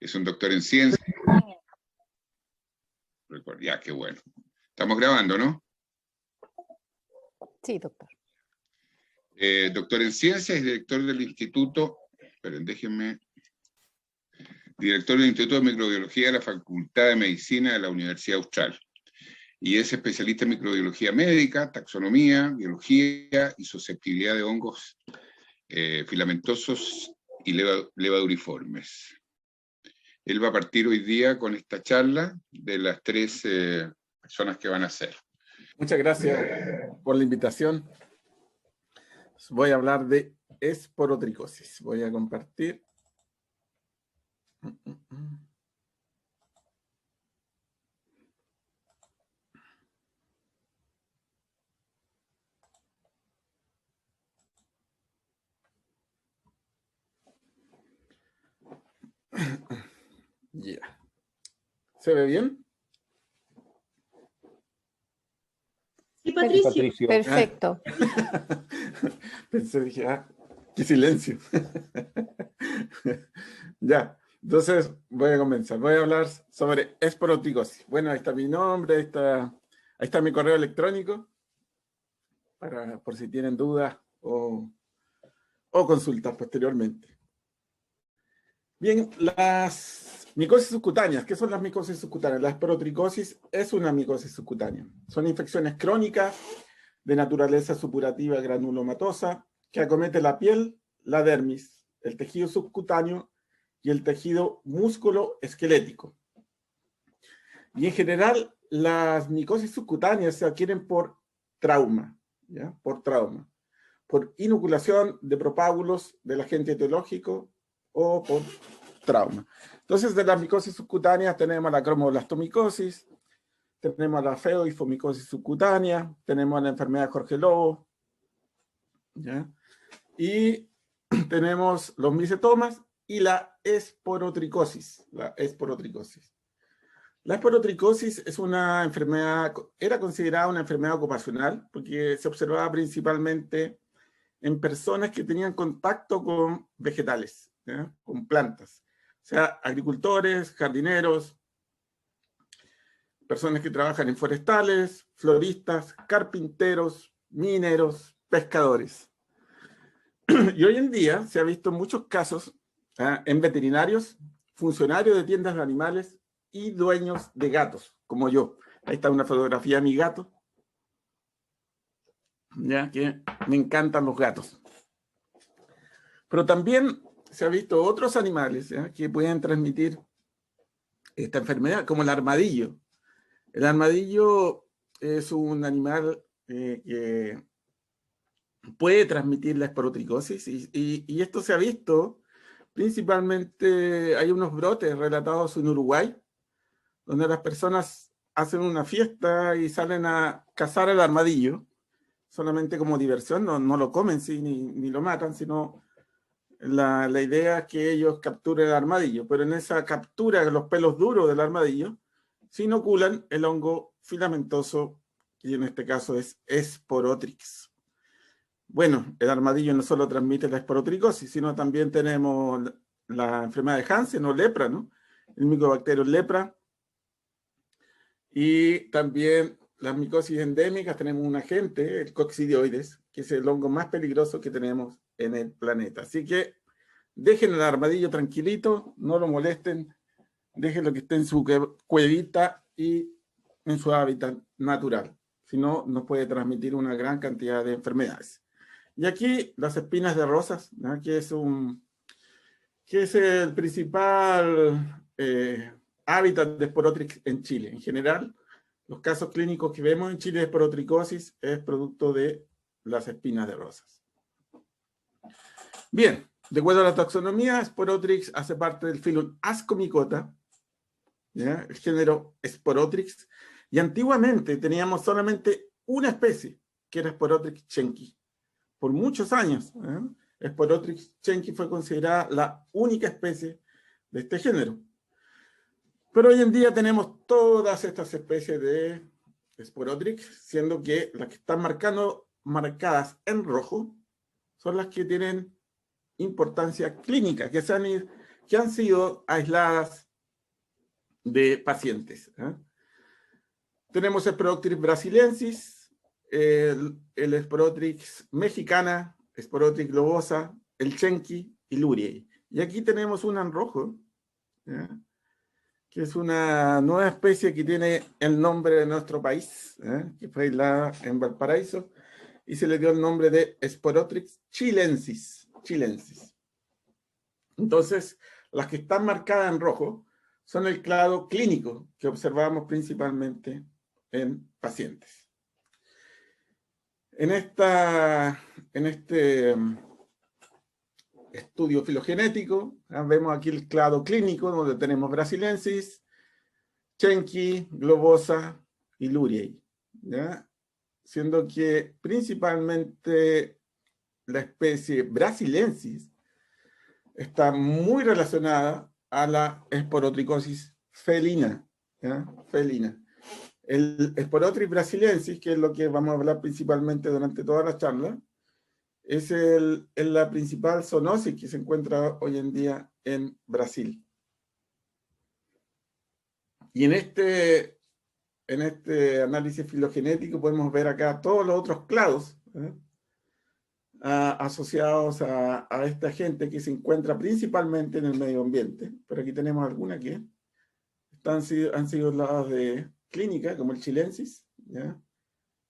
Es un doctor en ciencias. Ya, qué bueno. Estamos grabando, ¿no? Sí, doctor. Doctor en ciencias y director del Instituto, esperen, déjenme, director del Instituto de Microbiología de la Facultad de Medicina de la Universidad Austral. Y es especialista en microbiología médica, taxonomía, biología y susceptibilidad de hongos filamentosos y levaduriformes. Él va a partir hoy día con esta charla de las tres personas que van a hacer. Muchas gracias por la invitación. Voy a hablar de esporotricosis. Voy a compartir. Ya. ¿Se ve bien? Sí, Patricio. Perfecto. Pensé, dije, qué silencio. Ya, entonces voy a comenzar. Voy a hablar sobre esporotricosis. Bueno, ahí está mi nombre, ahí está mi correo electrónico, por si tienen dudas o consultas posteriormente. Bien, las micosis subcutáneas. ¿Qué son las micosis subcutáneas? La esporotricosis es una micosis subcutánea. Son infecciones crónicas de naturaleza supurativa granulomatosa que acomete la piel, la dermis, el tejido subcutáneo y el tejido músculo-esquelético. Y en general, las micosis subcutáneas se adquieren por trauma, ¿ya? Por inoculación de propágulos del agente etiológico o por trauma. Entonces, de las micosis subcutáneas tenemos la cromoblastomicosis, tenemos la feohifomicosis subcutánea, tenemos la enfermedad de Jorge Lobo, ¿ya? Y tenemos los micetomas y la esporotricosis. La esporotricosis es una enfermedad, era considerada una enfermedad ocupacional porque se observaba principalmente en personas que tenían contacto con vegetales, ¿ya? Con plantas. O sea, agricultores, jardineros, personas que trabajan en forestales, floristas, carpinteros, mineros, pescadores. Y hoy en día se ha visto muchos casos en veterinarios, funcionarios de tiendas de animales y dueños de gatos, como yo. Ahí está una fotografía de mi gato, ya que me encantan los gatos. Pero también se ha visto otros animales, ¿ya? Que pueden transmitir esta enfermedad, como el armadillo. El armadillo es un animal que puede transmitir la esporotricosis y esto se ha visto principalmente, hay unos brotes relatados en Uruguay, donde las personas hacen una fiesta y salen a cazar al armadillo, solamente como diversión, no lo comen, sí, ni lo matan, sino la idea es que ellos capturen el armadillo, pero en esa captura de los pelos duros del armadillo, se inoculan el hongo filamentoso, que en este caso es Esporotrix. Bueno, el armadillo no solo transmite la esporotricosis, sino también tenemos la enfermedad de Hansen o lepra, ¿no? El micobacterio lepra. Y también las micosis endémicas, tenemos un agente, el coccidioides, que es el hongo más peligroso que tenemos en el planeta. Así que dejen el armadillo tranquilito, no lo molesten, déjenlo que esté en su cuevita y en su hábitat natural. Si no, nos puede transmitir una gran cantidad de enfermedades. Y aquí las espinas de rosas, ¿no? que es el principal hábitat de Esporotrix en Chile. En general, los casos clínicos que vemos en Chile de esporotricosis es producto de las espinas de rosas. Bien, de acuerdo a la taxonomía, Esporotrix hace parte del filo Ascomycota, ¿ya? El género Esporotrix, y antiguamente teníamos solamente una especie, que era Esporotrix schenki. Por muchos años, Esporotrix schenki fue considerada la única especie de este género. Pero hoy en día tenemos todas estas especies de Esporotrix, siendo que las que están marcadas en rojo son las que tienen importancia clínica, que que han sido aisladas de pacientes. Tenemos Sporoptrix brasiliensis, el Sporoptrix mexicana, Sporoptrix globosa, el Chenqui y Luriae. Y aquí tenemos una en rojo, ¿ya?, que es una nueva especie que tiene el nombre de nuestro país, que fue aislada en Valparaíso, y se le dio el nombre de Sporoptrix chilensis. Entonces, las que están marcadas en rojo son el clado clínico que observamos principalmente en pacientes. En este estudio filogenético, vemos aquí el clado clínico, donde tenemos brasiliensis, Chenqui, globosa y Luriae, ¿ya?, siendo que principalmente la especie brasiliensis está muy relacionada a la esporotricosis felina, ¿ya?, felina. El Sporoptrix brasiliensis, que es lo que vamos a hablar principalmente durante toda la charla, es la principal zoonosis que se encuentra hoy en día en Brasil. Y en este análisis filogenético podemos ver acá todos los otros clados, asociados a esta gente que se encuentra principalmente en el medio ambiente. Pero aquí tenemos algunas que han sido aisladas de clínica, como el chilensis, ¿ya?,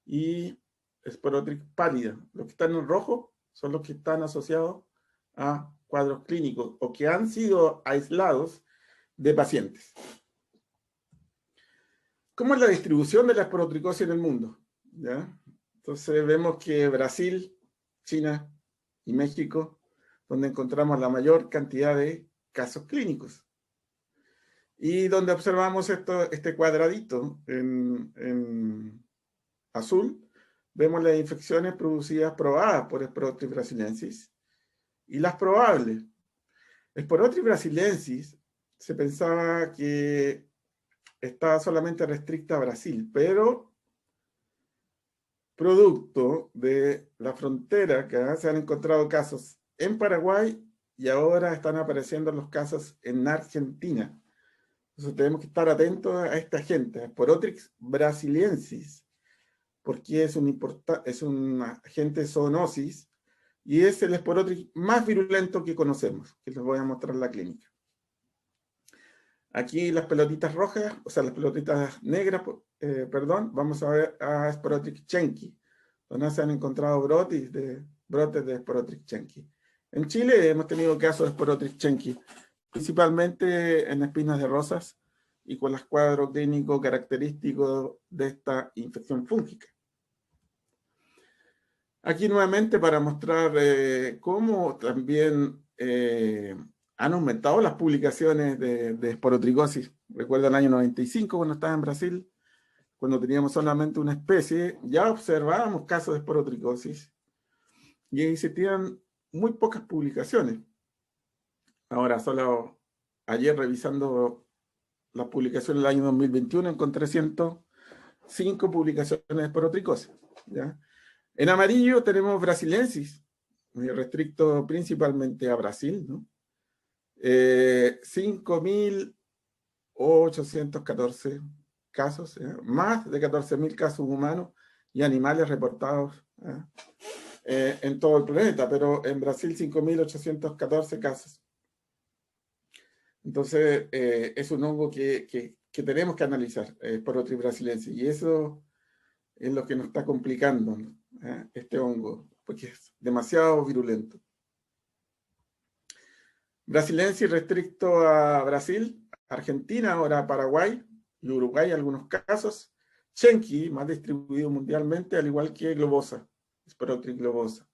y Sporoptrix pálida. Los que están en rojo son los que están asociados a cuadros clínicos o que han sido aislados de pacientes. ¿Cómo es la distribución de la esporotricosis en el mundo? ¿Ya? Entonces vemos que Brasil, China y México, donde encontramos la mayor cantidad de casos clínicos. Y donde observamos este cuadradito en azul, vemos las infecciones producidas probadas por Sporoptrix brasiliensis y las probables. Sporoptrix brasiliensis se pensaba que estaba solamente restricta a Brasil, pero producto de la frontera, que se han encontrado casos en Paraguay y ahora están apareciendo los casos en Argentina. Entonces tenemos que estar atentos a esta gente, Sporoptrix brasiliensis, porque es un agente zoonosis y es el Sporoptrix más virulento que conocemos, que les voy a mostrar en la clínica. Aquí las pelotitas rojas, o sea, las pelotitas negras, vamos a ver a Sporoptrix chenqui, donde se han encontrado brotes de Sporoptrix chenqui. En Chile hemos tenido casos de Sporoptrix chenqui, principalmente en espinas de rosas y con los cuadros clínicos característicos de esta infección fúngica. Aquí nuevamente para mostrar cómo también han aumentado las publicaciones de esporotricosis. Recuerda el año 95 cuando estaba en Brasil, cuando teníamos solamente una especie, ya observábamos casos de esporotricosis y existían muy pocas publicaciones. Ahora, solo ayer revisando las publicaciones del año 2021 encontré 105 publicaciones de esporotricosis, ¿ya? En amarillo tenemos brasiliensis, restricto principalmente a Brasil, ¿no? 5.814 casos, más de 14.000 casos humanos y animales reportados en todo el planeta, pero en Brasil 5.814 casos. Entonces, es un hongo que tenemos que analizar, Sporoptrix brasiliensis, y eso es lo que nos está complicando, ¿no?, este hongo, porque es demasiado virulento. Brasiliensis restricto a Brasil, Argentina, ahora Paraguay y Uruguay, algunos casos. Chenqui, más distribuido mundialmente, al igual que globosa, Sporoptrix globosa.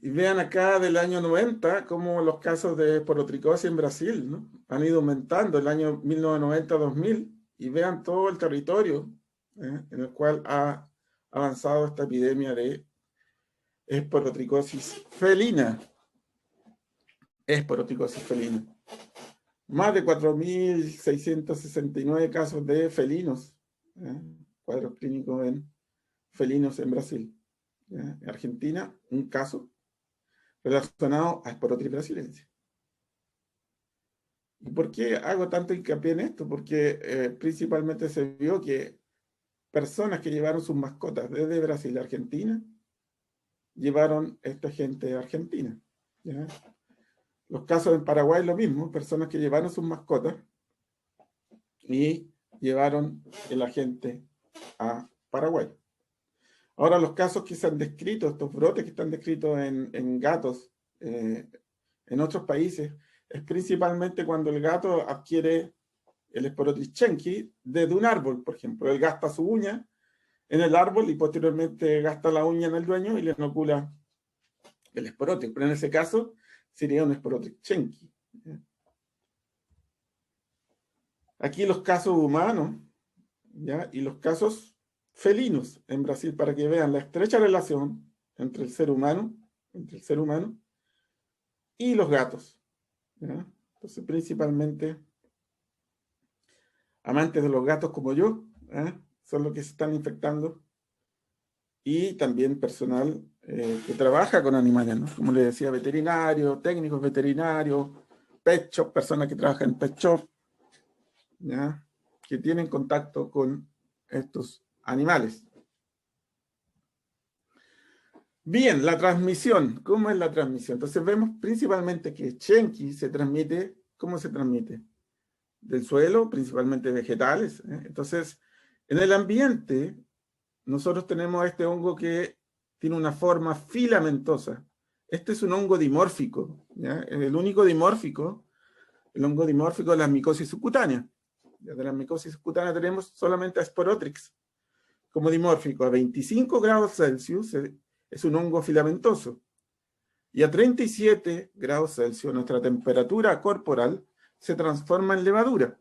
Y vean acá del año 90 cómo los casos de esporotricosis en Brasil, ¿no?, han ido aumentando el año 1990-2000, y vean todo el territorio en el cual ha avanzado esta epidemia de esporotricosis felina. Esporotricosis felina. Más de 4.669 casos de felinos, cuadros clínicos en felinos en Brasil. En Argentina, un caso. relacionados a Sporotrix brasiliensis. ¿Y por qué hago tanto hincapié en esto? Porque principalmente se vio que personas que llevaron sus mascotas desde Brasil a Argentina, llevaron esta gente a Argentina. ¿Ya? Los casos en Paraguay lo mismo, personas que llevaron sus mascotas y llevaron el agente a Paraguay. Ahora los casos que se han descrito, estos brotes que están descritos en gatos en otros países, es principalmente cuando el gato adquiere el Sporotrix chenqui desde un árbol, por ejemplo. Él gasta su uña en el árbol y posteriormente gasta la uña en el dueño y le inocula el Sporotrix. Pero en ese caso sería un Sporotrix chenqui. Aquí los casos humanos, ¿ya? Y los casos felinos en Brasil, para que vean la estrecha relación entre el ser humano y los gatos. ¿Ya? Entonces, principalmente, amantes de los gatos como yo, son los que se están infectando, y también personal que trabaja con animales, ¿no? Como les decía, veterinarios, técnicos veterinarios, pet shop, personas que trabajan en pet shop, ¿ya? Que tienen contacto con estos animales. Bien, la transmisión. ¿Cómo es la transmisión? Entonces vemos principalmente que chenqui se transmite, ¿cómo se transmite? Del suelo, principalmente vegetales. Entonces, en el ambiente, nosotros tenemos este hongo que tiene una forma filamentosa. Este es un hongo dimórfico, ¿ya? El único dimórfico, el hongo dimórfico de la micosis subcutánea. De la micosis subcutánea tenemos solamente a Sporotrix como dimórfico. A 25 grados Celsius es un hongo filamentoso. Y a 37 grados Celsius nuestra temperatura corporal se transforma en levadura.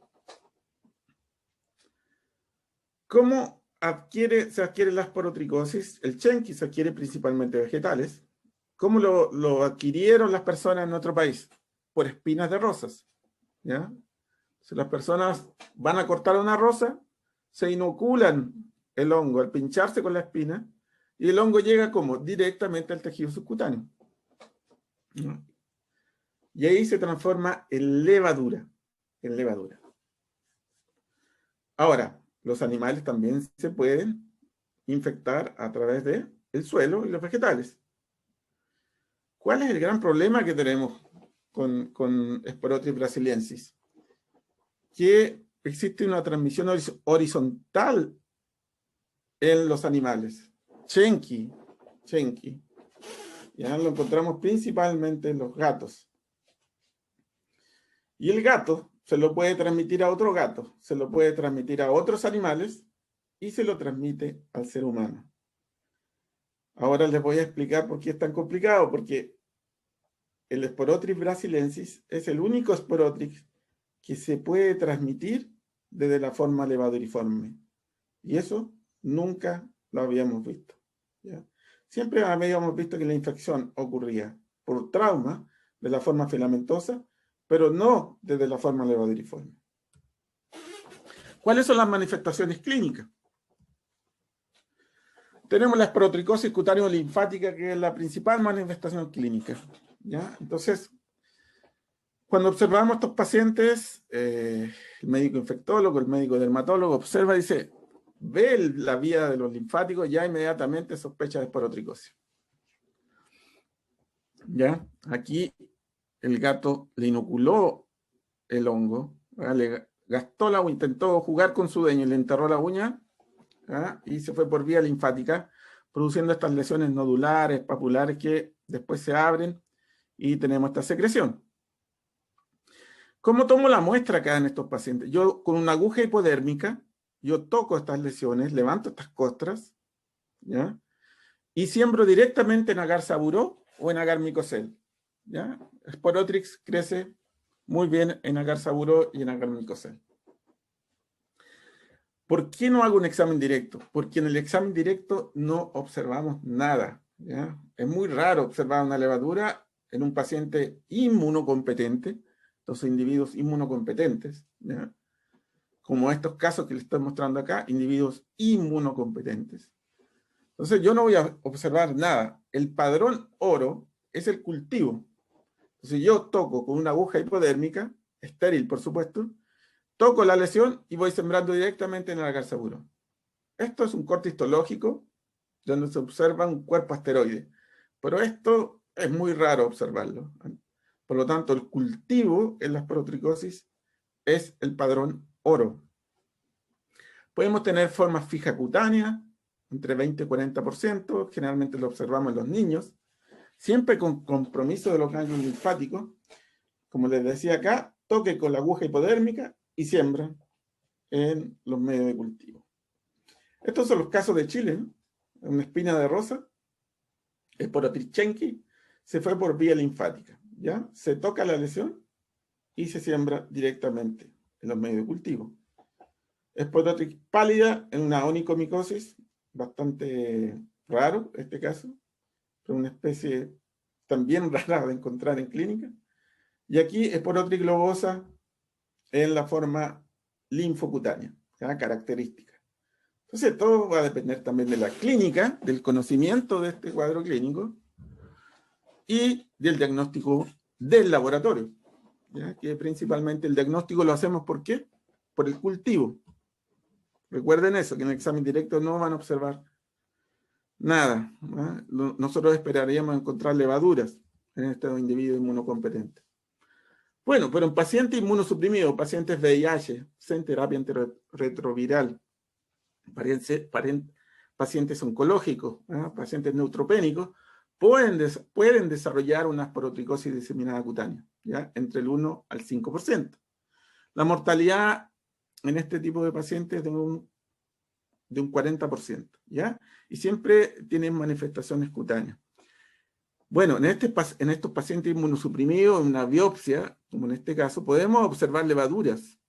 ¿Cómo se adquiere la esporotricosis? El chenqui se adquiere principalmente de vegetales. ¿Cómo lo adquirieron las personas en nuestro país? Por espinas de rosas. ¿Ya? Si las personas van a cortar una rosa, se inoculan el hongo al pincharse con la espina, y el hongo llega como directamente al tejido subcutáneo. ¿No? Y ahí se transforma en levadura. Ahora, los animales también se pueden infectar a través del suelo y los vegetales. ¿Cuál es el gran problema que tenemos con Sporotrix brasiliensis? Que existe una transmisión horizontal en los animales. Chenqui. Ya lo encontramos principalmente en los gatos. Y el gato se lo puede transmitir a otro gato, se lo puede transmitir a otros animales y se lo transmite al ser humano. Ahora les voy a explicar por qué es tan complicado, porque el Sporotrix brasiliensis es el único Sporotrix que se puede transmitir desde la forma levaduriforme. Y eso nunca lo habíamos visto. ¿Ya? Siempre habíamos visto que la infección ocurría por trauma de la forma filamentosa, pero no desde la forma levaduriforme. ¿Cuáles son las manifestaciones clínicas? Tenemos la esporotricosis cutáneo-linfática, que es la principal manifestación clínica. ¿Ya? Entonces, cuando observamos a estos pacientes, el médico infectólogo, el médico dermatólogo observa y dice, ve la vía de los linfáticos, ya inmediatamente sospecha de esporotricosis. ¿Ya? Aquí el gato le inoculó el hongo, le gastó la uña, intentó jugar con su dueño y le enterró la uña, y se fue por vía linfática, produciendo estas lesiones nodulares, papulares, que después se abren y tenemos esta secreción. ¿Cómo tomo la muestra acá en estos pacientes? Yo con una aguja hipodérmica, yo toco estas lesiones, levanto estas costras, ¿ya? Y siembro directamente en agar saburó o en agar micocel. ¿Ya? Sporotrix crece muy bien en agar saburó y en agar micocel. ¿Por qué no hago un examen directo? Porque en el examen directo no observamos nada. ¿Ya? Es muy raro observar una levadura en un paciente inmunocompetente, los individuos inmunocompetentes, ¿ya? Como estos casos que les estoy mostrando acá, individuos inmunocompetentes. Entonces yo no voy a observar nada. El padrón oro es el cultivo. Entonces yo toco con una aguja hipodérmica, estéril por supuesto, toco la lesión y voy sembrando directamente en el agarzaburón. Esto es un corte histológico donde se observa un cuerpo asteroide, pero esto es muy raro observarlo. Por lo tanto, el cultivo en la esporotricosis es el padrón oro. Podemos tener formas fijas cutáneas, entre 20 y 40%, generalmente lo observamos en los niños, siempre con compromiso de los ganglios linfáticos. Como les decía acá, toque con la aguja hipodérmica y siembra en los medios de cultivo. Estos son los casos de Chile, ¿no? Una espina de rosa, Sporotrichenki, se fue por vía linfática, ¿ya? Se toca la lesión y se siembra directamente en los medios de cultivo. Sporotrich pálida en una onicomicosis, bastante raro este caso, pero una especie también rara de encontrar en clínica. Y aquí Sporotrich globosa en la forma linfocutánea, ¿ya? Característica. Entonces todo va a depender también de la clínica, del conocimiento de este cuadro clínico y del diagnóstico del laboratorio, ¿ya? Que principalmente el diagnóstico lo hacemos ¿por qué? Por el cultivo. Recuerden eso, que en el examen directo no van a observar nada, ¿no? Nosotros esperaríamos encontrar levaduras en este individuo inmunocompetente. Bueno, pero en pacientes inmunosuprimidos, pacientes VIH, sin terapia antirretroviral, pacientes oncológicos, ¿no? Pacientes neutropénicos, pueden desarrollar una esporotricosis diseminada cutánea, ¿ya? Entre el 1 al 5%. La mortalidad en este tipo de pacientes es de un 40%, ¿ya? Y siempre tienen manifestaciones cutáneas. Bueno, en estos pacientes inmunosuprimidos, en una biopsia, como en este caso, podemos observar levaduras,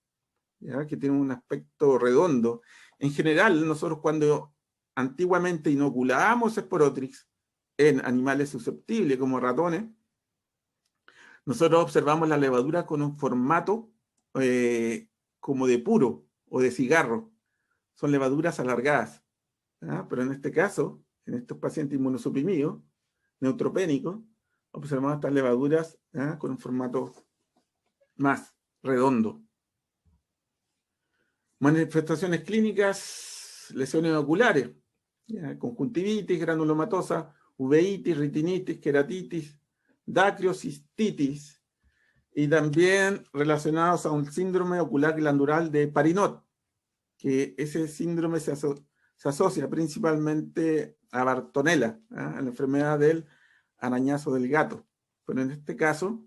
¿ya? Que tienen un aspecto redondo. En general, nosotros cuando antiguamente inoculábamos Sporotrix en animales susceptibles, como ratones, nosotros observamos la levadura con un formato como de puro o de cigarro. Son levaduras alargadas, ¿ya? Pero en este caso, en estos pacientes inmunosuprimidos, neutropénicos, observamos estas levaduras, ¿ya? Con un formato más redondo. Manifestaciones clínicas, lesiones oculares, ¿ya? Conjuntivitis, granulomatosa, uveitis, retinitis, queratitis, dacriocistitis, y también relacionados a un síndrome ocular glandular de Parinot, que ese síndrome se asocia principalmente a Bartonella, ¿eh? A la enfermedad del arañazo del gato. Pero en este caso,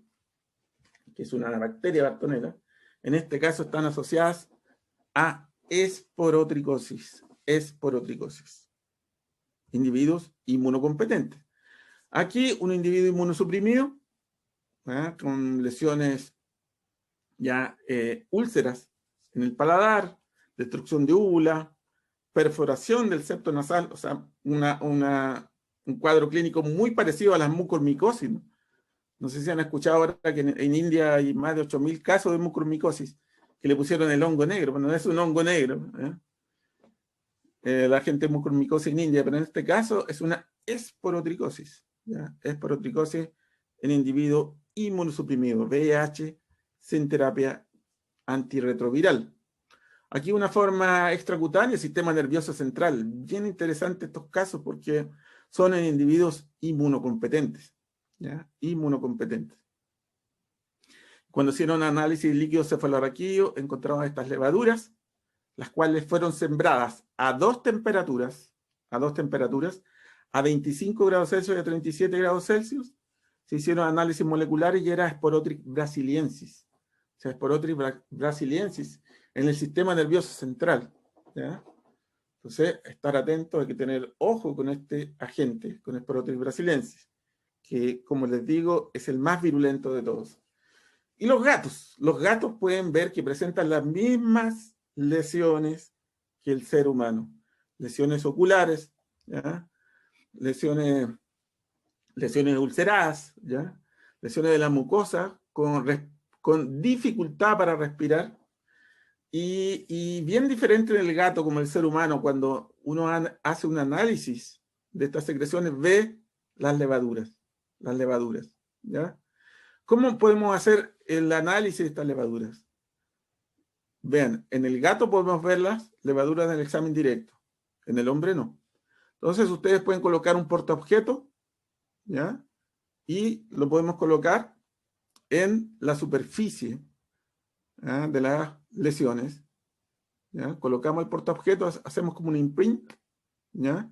que es una bacteria Bartonella, en este caso están asociadas a esporotricosis. Individuos inmunocompetentes. Aquí un individuo inmunosuprimido, ¿eh? Con lesiones ya úlceras en el paladar, destrucción de úvula, perforación del septo nasal, o sea, un cuadro clínico muy parecido a las mucormicosis, ¿no? No sé si han escuchado ahora que en India hay más de 8.000 casos de mucormicosis, que le pusieron el hongo negro. Bueno, no es un hongo negro, ¿eh? La gente mucormicosis en India, pero en este caso es una esporotricosis, ¿ya? Esporotricosis en individuo inmunosuprimido, VIH, sin terapia antirretroviral. Aquí una forma extracutánea, sistema nervioso central. Bien interesante estos casos porque son en individuos inmunocompetentes, ¿ya? Inmunocompetentes. Cuando hicieron análisis de líquido cefalorraquídeo, encontraron estas levaduras, las cuales fueron sembradas a dos temperaturas, a 25 grados Celsius y a 37 grados Celsius. Se hicieron análisis moleculares y era Sporotrich brasiliensis. O sea, Sporotrich brasiliensis en el sistema nervioso central, ¿ya? Entonces, estar atento, hay que tener ojo con este agente, con Sporotrich brasiliensis, que, como les digo, es el más virulento de todos. Y los gatos pueden ver que presentan las mismas lesiones que el ser humano. Lesiones oculares, ¿ya? Lesiones ulceradas, ¿ya? Lesiones de la mucosa con dificultad para respirar. Y bien diferente del gato como el ser humano, cuando uno hace un análisis de estas secreciones, ve las levaduras, las levaduras, ¿ya? ¿Cómo podemos hacer el análisis de estas levaduras? Vean, en el gato podemos ver las levaduras del examen directo, en el hombre no. Entonces ustedes pueden colocar un portaobjeto, ¿ya? Y lo podemos colocar en la superficie, ¿ya?, de las lesiones, ¿ya? Colocamos el portaobjeto, hacemos como un imprint, ¿ya?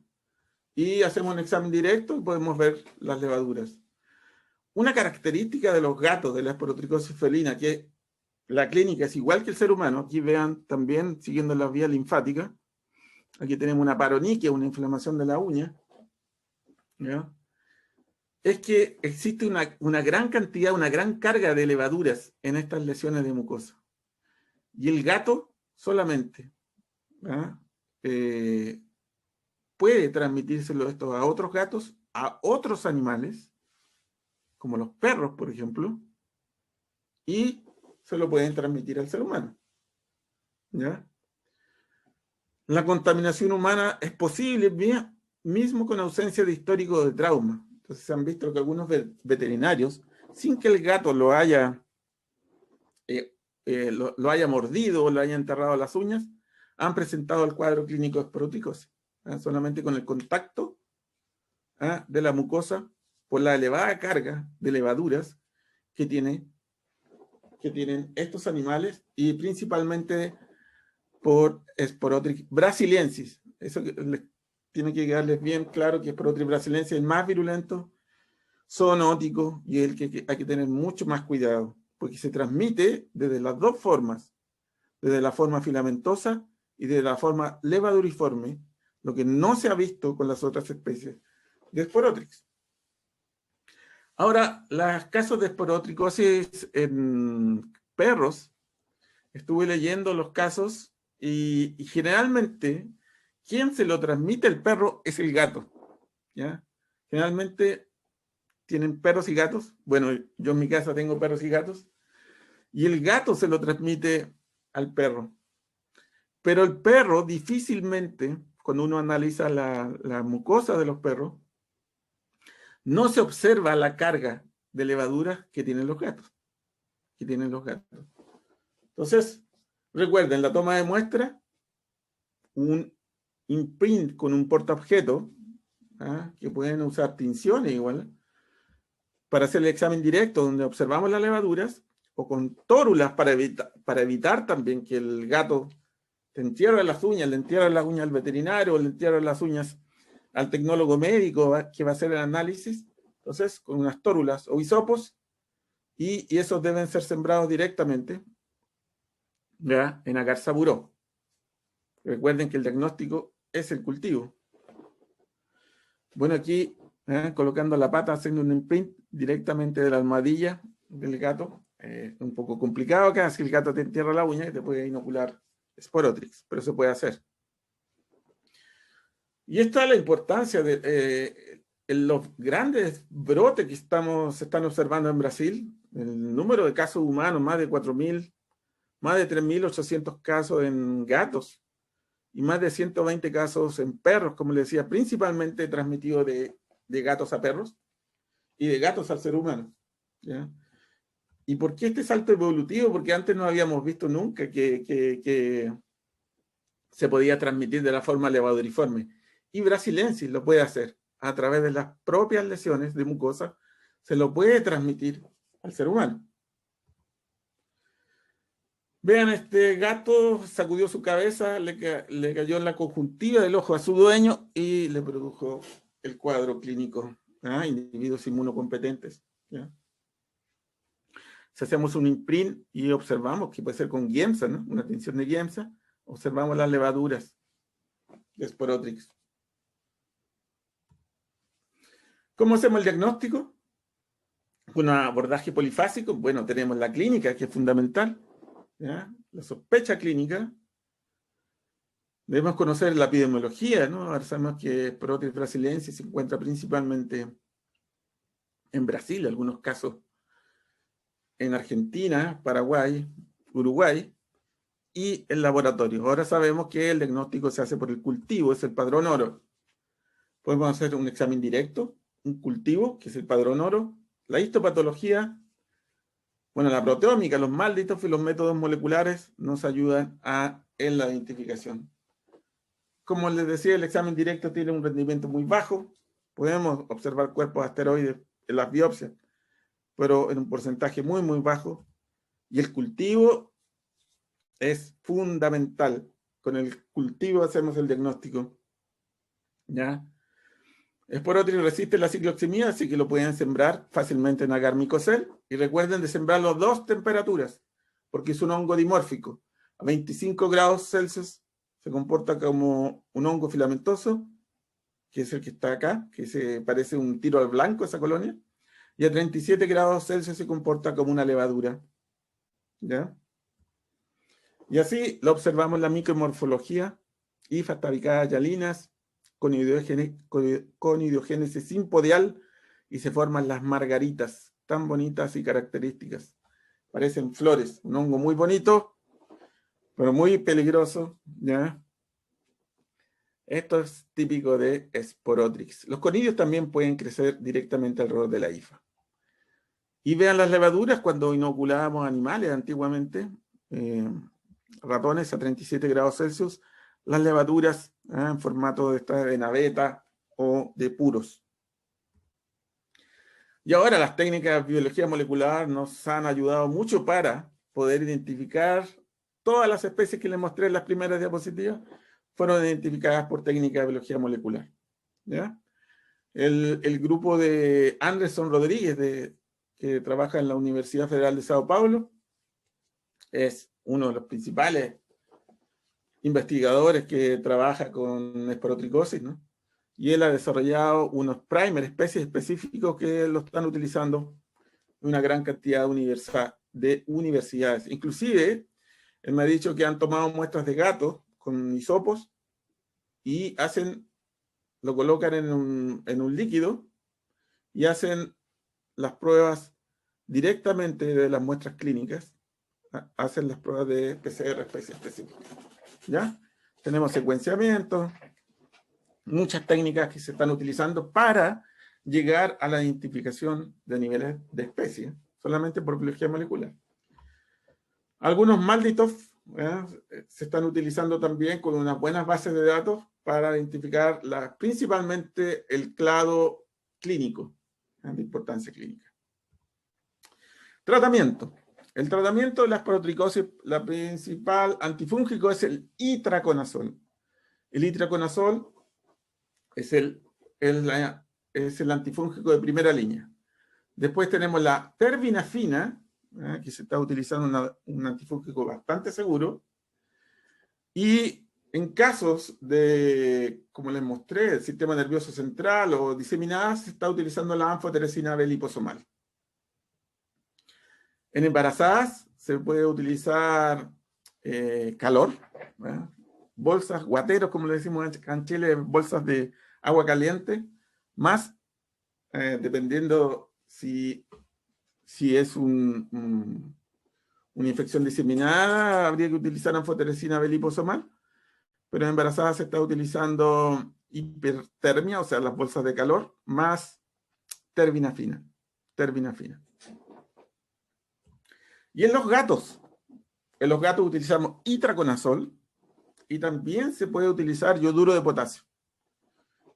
Y hacemos un examen directo y podemos ver las levaduras. Una característica de los gatos de la esporotricosis felina, que la clínica es igual que el ser humano, aquí vean también siguiendo la vía linfática, aquí tenemos una paroniquia, una inflamación de la uña, ¿ya? Es que existe una gran cantidad, una gran carga de levaduras en estas lesiones de mucosa. Y el gato solamente, ¿ya?, puede transmitírselo esto a otros gatos, a otros animales, como los perros, por ejemplo, y se lo pueden transmitir al ser humano, ¿ya? La contaminación humana es posible mismo con ausencia de histórico de trauma. Entonces se han visto que algunos veterinarios, sin que el gato lo haya mordido o lo haya enterrado las uñas, han presentado el cuadro clínico de esporotricosis, solamente con el contacto de la mucosa por la elevada carga de levaduras que tienen estos animales, y principalmente por Sporotrix brasiliensis. Eso tiene que quedarles bien claro, que Sporotrix brasiliensis es el más virulento, zoonótico, y el que hay que tener mucho más cuidado, porque se transmite desde las dos formas, desde la forma filamentosa y desde la forma levaduriforme, lo que no se ha visto con las otras especies de Sporotrix. Ahora, los casos de esporotricosis en perros, estuve leyendo los casos y generalmente quien se lo transmite el perro es el gato, ¿ya? Generalmente tienen perros y gatos. Bueno, yo en mi casa tengo perros y gatos, y el gato se lo transmite al perro. Pero el perro difícilmente, cuando uno analiza la mucosa de los perros, no se observa la carga de levaduras que tienen los gatos. Entonces, recuerden, la toma de muestra, un imprint con un portaobjeto, que pueden usar tinciones igual, para hacer el examen directo donde observamos las levaduras, o con tórulas para evitar también que el gato te entierre las uñas, le entierre las uñas al veterinario, o le entierre las uñas al tecnólogo médico que va a hacer el análisis. Entonces, con unas tórulas o hisopos, y esos deben ser sembrados directamente, ¿ya?, en agar saburó. Recuerden que el diagnóstico es el cultivo. Bueno, aquí colocando la pata, haciendo un imprint directamente de la almohadilla del gato. Un poco complicado acá, si el gato te entierra la uña y te puede inocular Sporotrix, pero se puede hacer. Y esta es la importancia de los grandes brotes que se están observando en Brasil. El número de casos humanos, más de 4.000, más de 3.800 casos en gatos y más de 120 casos en perros, como les decía, principalmente transmitidos de gatos a perros y de gatos al ser humano, ¿ya? ¿Y por qué este salto evolutivo? Porque antes no habíamos visto nunca que se podía transmitir de la forma levaduriforme. Y brasiliensis lo puede hacer a través de las propias lesiones de mucosa, se lo puede transmitir al ser humano. Vean, este gato sacudió su cabeza, le cayó en la conjuntiva del ojo a su dueño y le produjo el cuadro clínico, individuos inmunocompetentes, ¿ya? Si hacemos un imprint y observamos, que puede ser con Giemsa, ¿no?, una tinción de Giemsa, observamos las levaduras de Sporotrix. ¿Cómo hacemos el diagnóstico? Con un abordaje polifásico. Bueno, tenemos la clínica, que es fundamental, ¿ya?, la sospecha clínica. Debemos conocer la epidemiología, ¿no? Ahora sabemos que Sporotrix brasiliensis se encuentra principalmente en Brasil, algunos casos en Argentina, Paraguay, Uruguay, y el laboratorio. Ahora sabemos que el diagnóstico se hace por el cultivo, es el padrón oro. Podemos hacer un examen directo un cultivo, que es el padrón oro, la histopatología, bueno, la proteómica, los malditos y los métodos moleculares nos ayudan en la identificación. Como les decía, el examen directo tiene un rendimiento muy bajo. Podemos observar cuerpos asteroides en las biopsias, pero en un porcentaje muy, muy bajo. Y el cultivo es fundamental. Con el cultivo hacemos el diagnóstico. ¿Ya? Sporotrix resiste la cicloximia, así que lo pueden sembrar fácilmente en agar micocel. Y recuerden de sembrarlo a 2 temperaturas, porque es un hongo dimórfico. A 25 grados Celsius se comporta como un hongo filamentoso, que es el que está acá, que se parece un tiro al blanco esa colonia. Y a 37 grados Celsius se comporta como una levadura. ¿Ya? Y así lo observamos en la micromorfología, hifas, tabicadas, yalinas, con idiogénesis simpodial, y se forman las margaritas, tan bonitas y características. Parecen flores, un hongo muy bonito, pero muy peligroso, ¿ya? Esto es típico de Sporotrix. Los conidios también pueden crecer directamente alrededor de la hifa. Y vean las levaduras cuando inoculábamos animales antiguamente, ratones a 37 grados Celsius, las levaduras en formato de naveta o de puros. Y ahora las técnicas de biología molecular nos han ayudado mucho para poder identificar todas las especies que les mostré en las primeras diapositivas, fueron identificadas por técnicas de biología molecular. ¿Ya? El grupo de Anderson Rodríguez, que trabaja en la Universidad Federal de Sao Paulo, es uno de los principales investigadores que trabaja con esporotricosis, ¿no? Y él ha desarrollado unos primer, especies específicos que lo están utilizando en una gran cantidad de universidades. Inclusive, él me ha dicho que han tomado muestras de gatos con hisopos y lo colocan en un líquido y hacen las pruebas directamente de las muestras clínicas, hacen las pruebas de PCR especie específica. ¿Ya? Tenemos secuenciamiento, muchas técnicas que se están utilizando para llegar a la identificación de niveles de especies, solamente por biología molecular. Algunos malditos se están utilizando también con unas buenas bases de datos para identificar principalmente el clado clínico, de importancia clínica. Tratamiento. El tratamiento de la esporotricosis, la principal antifúngico es el itraconazol. El itraconazol es el antifúngico de primera línea. Después tenemos la terbinafina, que se está utilizando un antifúngico bastante seguro. Y en casos de, como les mostré, el sistema nervioso central o diseminadas, se está utilizando la anfoteresina B liposomal. En embarazadas se puede utilizar calor, bolsas, guateros, como le decimos en Chile, bolsas de agua caliente, más, dependiendo si es una infección diseminada, habría que utilizar anfoteresina B liposomal, pero en embarazadas se está utilizando hipertermia, o sea, las bolsas de calor, más terbinafina. Y en los gatos utilizamos itraconazol y también se puede utilizar yoduro de potasio.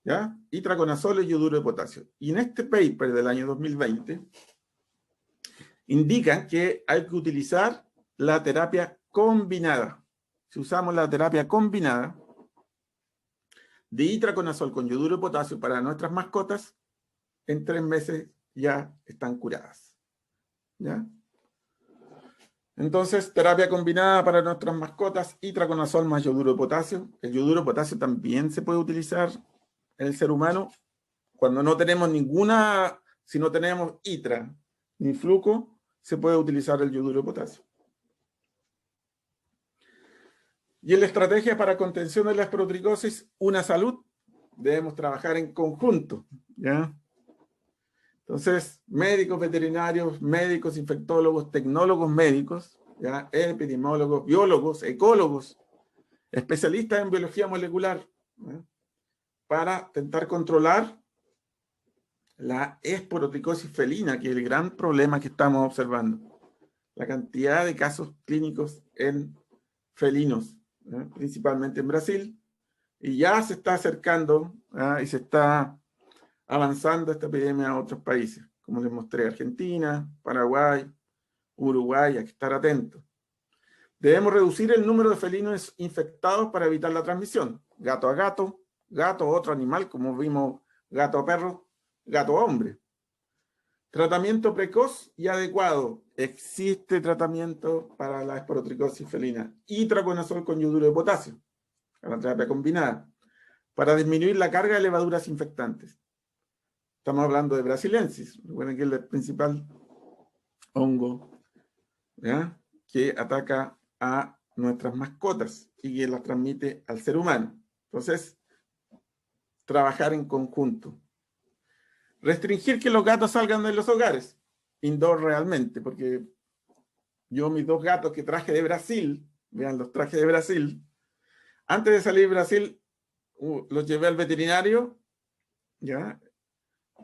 ¿Ya? Itraconazol y yoduro de potasio. Y en este paper del año 2020 indican que hay que utilizar la terapia combinada. Si usamos la terapia combinada de itraconazol con yoduro de potasio para nuestras mascotas, en 3 meses ya están curadas. ¿Ya? Entonces, terapia combinada para nuestras mascotas, itraconazol más yoduro de potasio. El yoduro de potasio también se puede utilizar en el ser humano cuando no tenemos si no tenemos itra ni fluco, se puede utilizar el yoduro de potasio. Y en la estrategia para contención de la esporotricosis, una salud, debemos trabajar en conjunto, ¿ya? Entonces, médicos veterinarios, médicos infectólogos, tecnólogos médicos, ¿ya? Epidemiólogos, biólogos, ecólogos, especialistas en biología molecular, ¿ya? Para intentar controlar la esporotricosis felina, que es el gran problema que estamos observando. La cantidad de casos clínicos en felinos, principalmente en Brasil, y ya se está acercando y se está avanzando esta epidemia a otros países, como les mostré, Argentina, Paraguay, Uruguay, hay que estar atentos. Debemos reducir el número de felinos infectados para evitar la transmisión. Gato a gato, gato a otro animal, como vimos, gato a perro, gato a hombre. Tratamiento precoz y adecuado. Existe tratamiento para la esporotricosis felina. Itraconazol con yoduro de potasio, para la terapia combinada, para disminuir la carga de levaduras infectantes. Estamos hablando de brasilensis. Recuerden que es el principal hongo, ¿ya?, que ataca a nuestras mascotas y que las transmite al ser humano. Entonces, trabajar en conjunto. Restringir que los gatos salgan de los hogares, indoor realmente, porque yo mis 2 gatos que traje de Brasil, vean, los traje de Brasil, antes de salir de Brasil, los llevé al veterinario, ¿ya?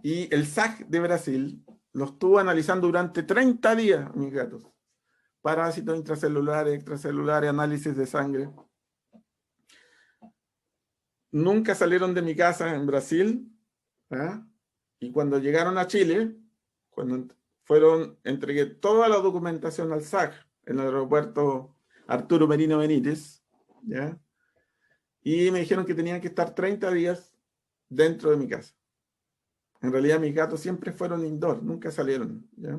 Y el SAG de Brasil los estuvo analizando durante 30 días, mis gatos. Parásitos intracelulares, extracelulares, análisis de sangre. Nunca salieron de mi casa en Brasil, ¿ah? Y cuando llegaron a Chile, cuando entregué toda la documentación al SAG en el aeropuerto Arturo Merino Benítez, ¿ya? Y me dijeron que tenían que estar 30 días dentro de mi casa. En realidad mis gatos siempre fueron indoor, nunca salieron, ¿ya?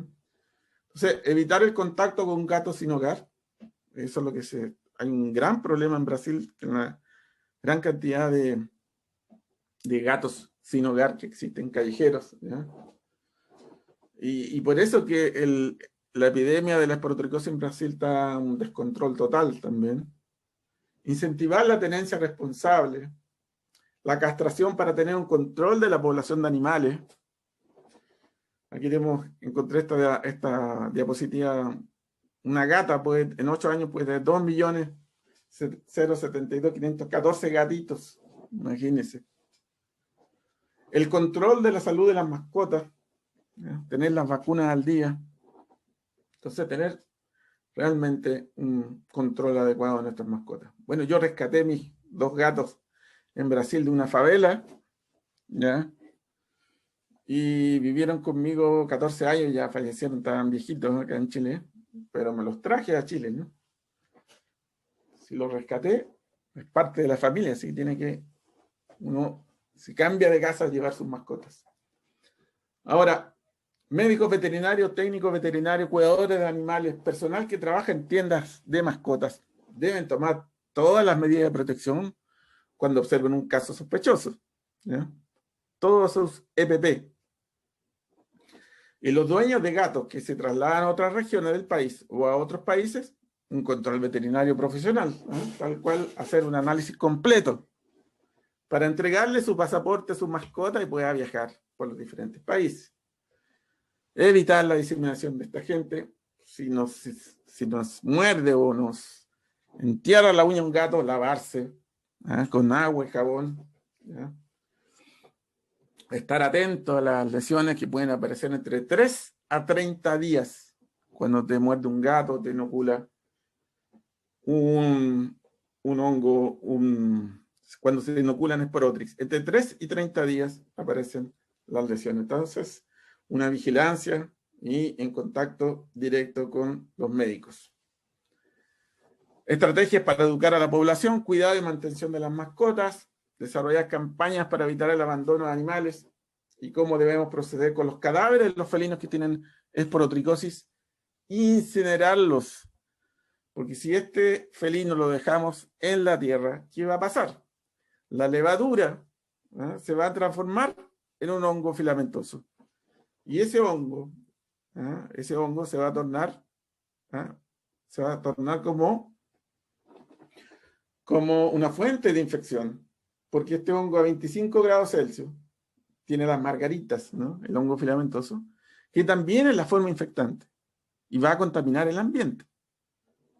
Entonces, evitar el contacto con un gato sin hogar, eso es lo que hay un gran problema en Brasil, una gran cantidad de gatos sin hogar que existen, callejeros, ¿ya? Y por eso que la epidemia de la esporotricosis en Brasil está en un descontrol total también. Incentivar la tenencia responsable, la castración para tener un control de la población de animales. Aquí encontré esta diapositiva. Una gata en 8 años puede tener 2.072.514 gatitos. Imagínense. El control de la salud de las mascotas, ¿ya? Tener las vacunas al día. Entonces, tener realmente un control adecuado de nuestras mascotas. Bueno, yo rescaté mis 2 gatos en Brasil de una favela, ¿ya? Y vivieron conmigo 14 años, ya fallecieron, estaban viejitos acá en Chile, pero me los traje a Chile, ¿no? Si los rescaté, es parte de la familia, así que tiene que uno, si cambia de casa, llevar sus mascotas. Ahora, médicos veterinarios, técnicos veterinarios, cuidadores de animales, personal que trabaja en tiendas de mascotas, deben tomar todas las medidas de protección cuando observen un caso sospechoso, ¿ya? Todos sus EPP. Y los dueños de gatos que se trasladan a otras regiones del país o a otros países, un control veterinario profesional, ¿eh? Tal cual hacer un análisis completo para entregarle su pasaporte a su mascota y pueda viajar por los diferentes países. Evitar la diseminación de esta gente. Si nos muerde o nos entierra la uña un gato, lavarse, ¿eh? Con agua y jabón, ¿ya? Estar atento a las lesiones que pueden aparecer entre 3 a 30 días. Cuando te muerde un gato, te inocula un hongo, cuando se inoculan esporotrix. Entre 3 y 30 días aparecen las lesiones. Entonces, una vigilancia y en contacto directo con los médicos. Estrategias para educar a la población, cuidado y mantención de las mascotas, desarrollar campañas para evitar el abandono de animales y cómo debemos proceder con los cadáveres de los felinos que tienen esporotricosis, incinerarlos, porque si este felino lo dejamos en la tierra, ¿qué va a pasar? La levadura, ¿eh? Se va a transformar en un hongo filamentoso y ese hongo se va a tornar como una fuente de infección, porque este hongo a 25 grados Celsius tiene las margaritas, ¿no? El hongo filamentoso, que también es la forma infectante y va a contaminar el ambiente,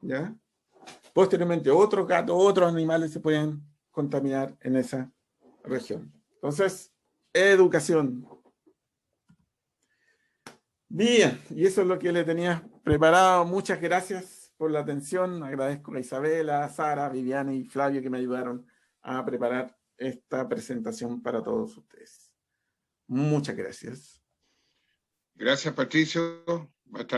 ¿ya? Posteriormente otros gatos, otros animales se pueden contaminar en esa región. Entonces, educación, Bien, y eso es lo que le tenía preparado. Muchas gracias por la atención. Agradezco a Isabela, a Sara, a Viviana y Flavio que me ayudaron a preparar esta presentación para todos ustedes. Muchas gracias. Gracias, Patricio. Hasta